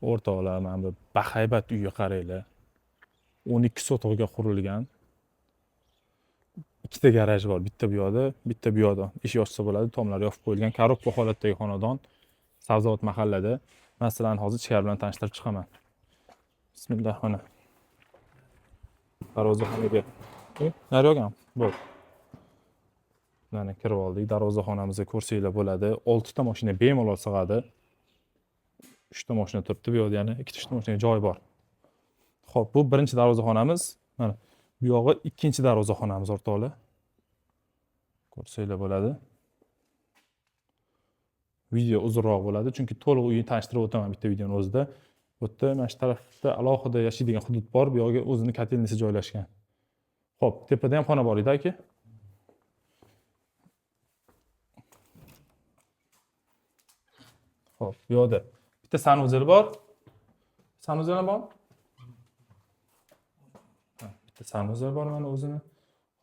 O'rtoqlar, mana bu bahaybat uyga qaranglar. 12 sotixga qurilgan. Ikkita garaj bor. Bitta bu yoqda, bitta bu yoqda. Eshik ochsa bo'ladi, tomlari yopib qo'yilgan. Korobka holatdagi xonadon. Sabzavot mahallada. Masalan, hozir ichkari bilan tanishtirib chiqaman. Bismillah, mana. Darvozaxonaga. Naryoq ham. Bo'l. Mana kirib oldik. Darvozaxonamizga ko'rsanglar bo'ladi. 6 ta mashina bemalol sig'adi. 3 ta mashina turibdi. Bu yoqda yana 2 ta mashinaga joy bor. Xo'p, bu birinchi darvozaxonamiz. Mana bu yog'i ikkinchi darvozaxonamiz o'rtoqlar. Ko'rsanglar bo'ladi. Video uzunroq bo'ladi, chunki to'liq uyni tanishtirib o'taman bitta videoning o'zida. Bu yerda mana shu tarafda alohida yashaydigan hudud bor. Bu yoqga o'zini kotelnisi joylashgan. Xo'p, tepada ham xona bor edi aka. Xo'p, bu yoqda bitta sanuzel bor. Sanuzel ham bor? Bitta sanuzel bor mana o'zini.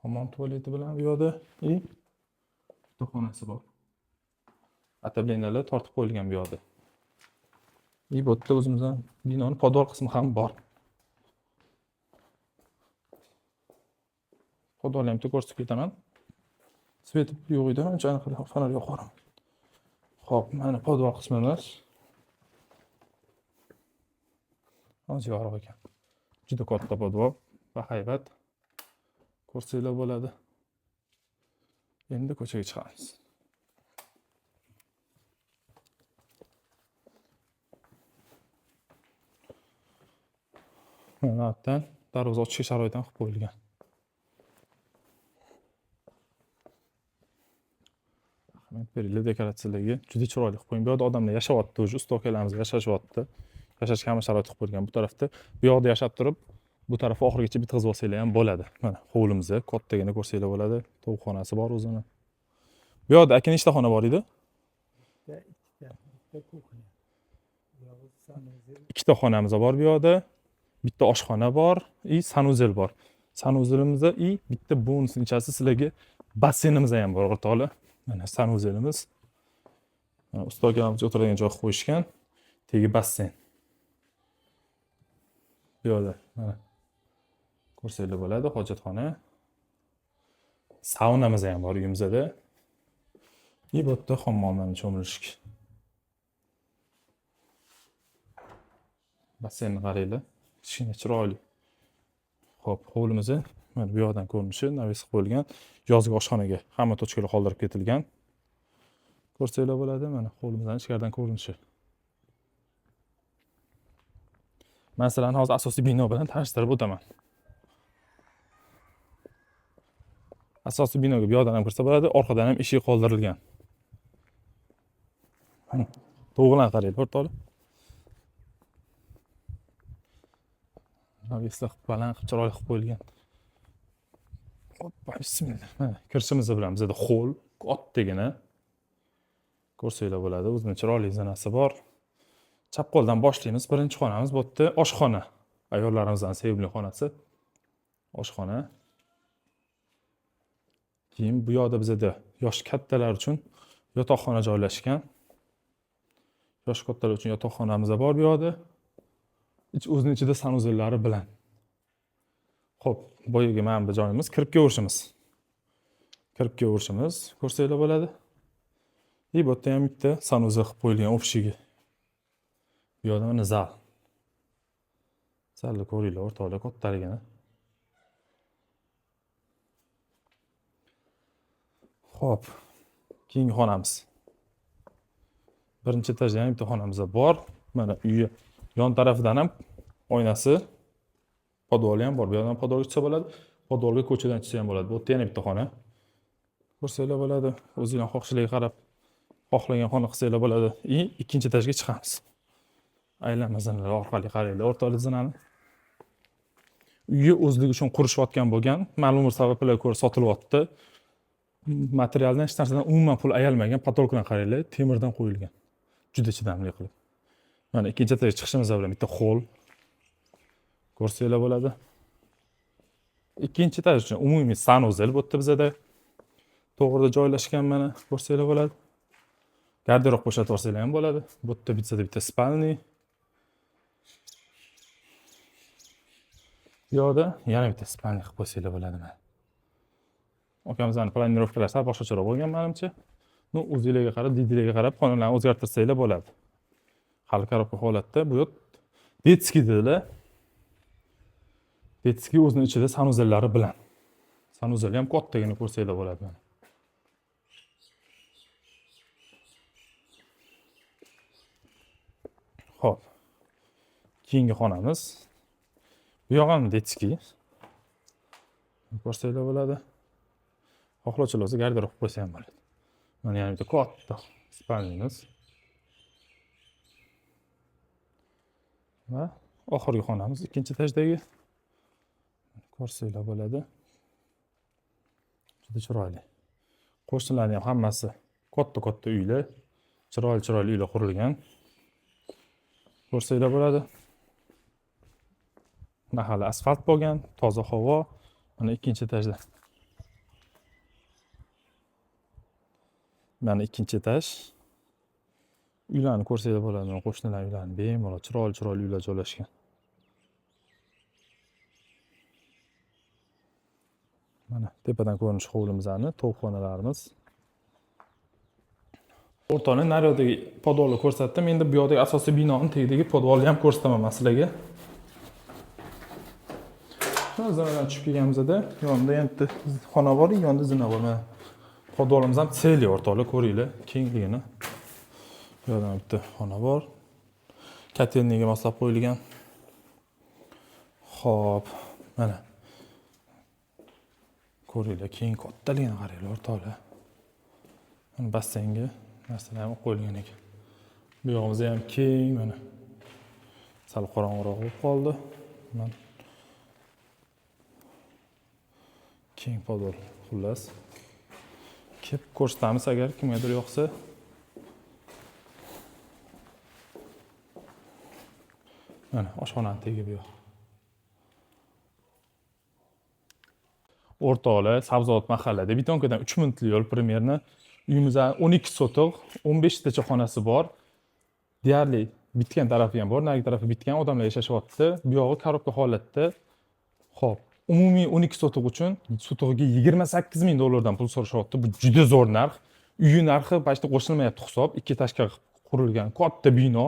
Hammom tualeti bilan bu yoqda. Bitta xonasi bor. Atablenlarlar tortib qo'yilgan bu yoqda. Bu yerda o'zimizdan binoning podval qismi ham bor. Podvalni ham ko'rsatib ketaman. Svet yo'q edi, ancha aniq fonar yoqaman. Xo'p, mana podval qismimiz. Hozir yorug' ekan. Juda katta podval, bahaybat. Ko'rsanglar bo'ladi. Endi ko'chaga chiqamiz. Mana altdan darvoza ochish sharoiti ham qilib qo'yilgan. Rahmat beringlar, dekoratsiyalarga juda chiroyli qilib qo'ying. Bu yerda odamlar yashayapti, o'zi usta akalarimiz yashashyapti. Yashashga ham sharoit qilib qo'ygan. Bu tarafda, bu yoqda yashab turib, bu tarafni oxirigacha bitkazib olsanglar ham bo'ladi. Mana hovlimizni kattagina ko'rsanglar bo'ladi. Tovuqxonasi bor o'zini. Bu yoqda aka nechta xona bor edi? Ikkita xonamiz bor bu yoqda. Bitta oshxona bor, sanuzel bor. Sanuzelimizda bitta bonusning ichasida sizlarga basseynimiz ham bor o'rtoqlar. Mana sanuzelimiz. Mana usta akamiz o'tiradigan joy qo'yishgan. Tegi basseyn. Bu yoqda mana ko'rsanglar bo'ladi, hojatxona. Saunamiz ham bor uyimizda. Bu yerda hammomlarni cho'milishga. Basseynni qaranglar. Kichkina chiroyli. Xo'p, hovlimizni mana bu yoqdan ko'rinishi navis qo'yilgan. Yozgi oshxonaga hamma tochkalar qoldirib ketilgan. Ko'rsanglar bo'ladi, mana hovlimizdan ichkaridan ko'rinishi. Masalan, hozir asosiy bino bilan tanishtirib o'taman. Asosiy binoga bu yoqdan ham kirsa bo'ladi, orqadan ham eshik qoldirilgan. To'g'ridan qaranglar, o'rtoqlar. Navislar baland qilib chiroyli qilib qo'yilgan. Hoppa, bismillah. Mana kirishimiz bilan bizda xo'l, kattagina. Ko'rsanglar bo'ladi, o'zining chiroyli zonasi bor. Chap qo'ldan boshlaymiz. Birinchi xonamiz bu yerda oshxona. Ayollarimizning sevimli xonasi. Oshxona. Keyin bu yoqda bizda yosh kattalar uchun yotoqxona joylashgan. Yosh kattalar uchun yotoqxonamiz bor bu yoqda. O'zining ichida sanuzellari bilan. Xo'p, bu yerga mana bu joyimiz kirib kelishimiz. Ko'rsanglar bo'ladi. Bu yerda ham bitta sanuzel qilib qo'yilgan ofishiga. Bu yoqda mana zal. Zalni ko'ringlar, o'rtoqlar, kattaligini. Xo'p, keyingi xonamiz. Birinchi etajda ham bitta xonamiz bor. Mana uyi yon tarafidan ham oynasi, podvali ham bor. Bu yerdan podvalga chiqsa bo'ladi, podvalga ko'chadan chiqsa ham bo'ladi. Bu yerda yana bitta xona. Ko'rsanglar bo'ladi. O'zingizning xohishingizga qarab xohlagan xona qilsanglar bo'ladi. Ikkinchi etajga chiqamiz. Aylanma zinalar orqali qaranglar, o'rtoqlar zinani. Uyi o'zligi uchun qurishayotgan bo'lgan, ma'lum bir sabablarga ko'ra sotilyapti. Materialdan hech narsadan umuman pul ayalmagan, patolkadan qaranglar, temirdan qo'yilgan. Juda chidamli qilib. Mana ikkinchi etajga chiqishimiz bilan bitta xo'l. Ko'rsanglar bo'ladi. Ikkinchi etaj uchun umumiy sanuzel bu yerda bizda to'g'rida joylashgan, mana ko'rsanglar bo'ladi. Garderob qo'shatib olsanglar ham bo'ladi. Bu yerda bitta spalni. Bu yoqda yana bitta spalni qilib qo'ysanglar bo'ladi mana. Akamizning planirovkalari sal boshqacharoq bo'lgan menimcha. Ну, o'zingizlarga qarab, didinglarga qarab xonalarni o'zgartirsanglar bo'ladi. Hali korobka holatda bu yoq detskiy dedilar. Detskiy o'zining ichida sanuzellari bilan. Sanuzellar ham kattagina ko'rsanglar bo'ladi mana. Xo'p. Keyingi xonamiz. Bu yoq ham detskiy. Ko'rsanglar bo'ladi. Xohlovchilar bo'lsa garderob qo'ysa ham bo'ladi. Mana yana bitta katta spalnimiz. Va oxirgi xonamiz ikkinchi etajdagi. Ko'rsanglar bo'ladi. Juda chiroyli. Qo'shnilarning ham hammasi katta uylar, chiroyli uylar qurilgan. Ko'rsanglar bo'ladi. Mahalla asfalt bo'lgan, toza havo. Mana ikkinchi etajda. Mana ikkinchi etaj. Uylarni ko'rsanglar bo'ladi. Qo'shnilar uylarini bemalol chiroyli uylar joylashgan. Mana tepadan ko'rinish hovlimizning to'pxonalarimiz. O'rtoni naryodagi podvolni ko'rsatdim. Endi bu yoqdagi asosiy binoning tagidagi podvolni ham ko'rsataman sizlarga. Zinadan tushib kelganimizda yonida endi xona bor, yonida zina bor. Mana podvolimiz ham tseli o'rtoqlar, ko'ringlar kengligini. Bu yerda bitta xona bor. Kotelniga moslab qo'yilgan. Xo'p, mana ko'ringlar, keng kattaligini qaranglar o'rtoqlar. Mana basseynga narsalar ham qo'yilgan ekan. Bu yog'imiz ham keng, mana. Sal qorong'iroq bo'lib qoldi. Mana keng podvol, xullas. Kelib ko'rsatamiz agar kimgadir yoqsa. Mana oshxonaning tagi bu yoq. O'rtoqlar, Sabzavot mahallada Betonkadan 3 minutlik yo'l primerni. Uyimizda 12 sotiq, 15 tacha xonasi bor. Deyarli bitgan tarafi ham bor, narigi tarafi bitgan, odamlar yashashyapti. Bu yog'i korobka holatda. Xo'p, umumiy 12 sotiq uchun sotig'iga 28 ming dollardan pul so'rashyapti. Bu juda zo'r narx. Uyi narxi başta qo'shilmayapti hisob. 2 etажga qurilgan katta bino.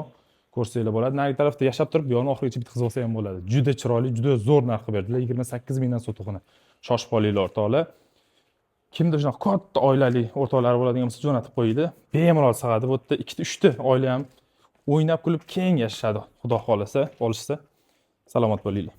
Ko'rsanglar bo'ladi. Narigi tarafda yashab turib, bu yo'lni oxirigacha bitkazib olsa ham bo'ladi. Juda chiroyli, juda zo'r narxga berdilar. 28 mingdan sotig'ini. Shoshib qolinglar o'rtoqlar. Kimdir shunaqa katta oilali o'rtoqlari bo'ladigan bo'lsa jo'natib qo'ydi. Bemalol sig'adi. Bu yerda 2 ta oila ham o'ynab kulib keng yashashadi. Xudo xolasa, olishsa. Salomat bo'linglar.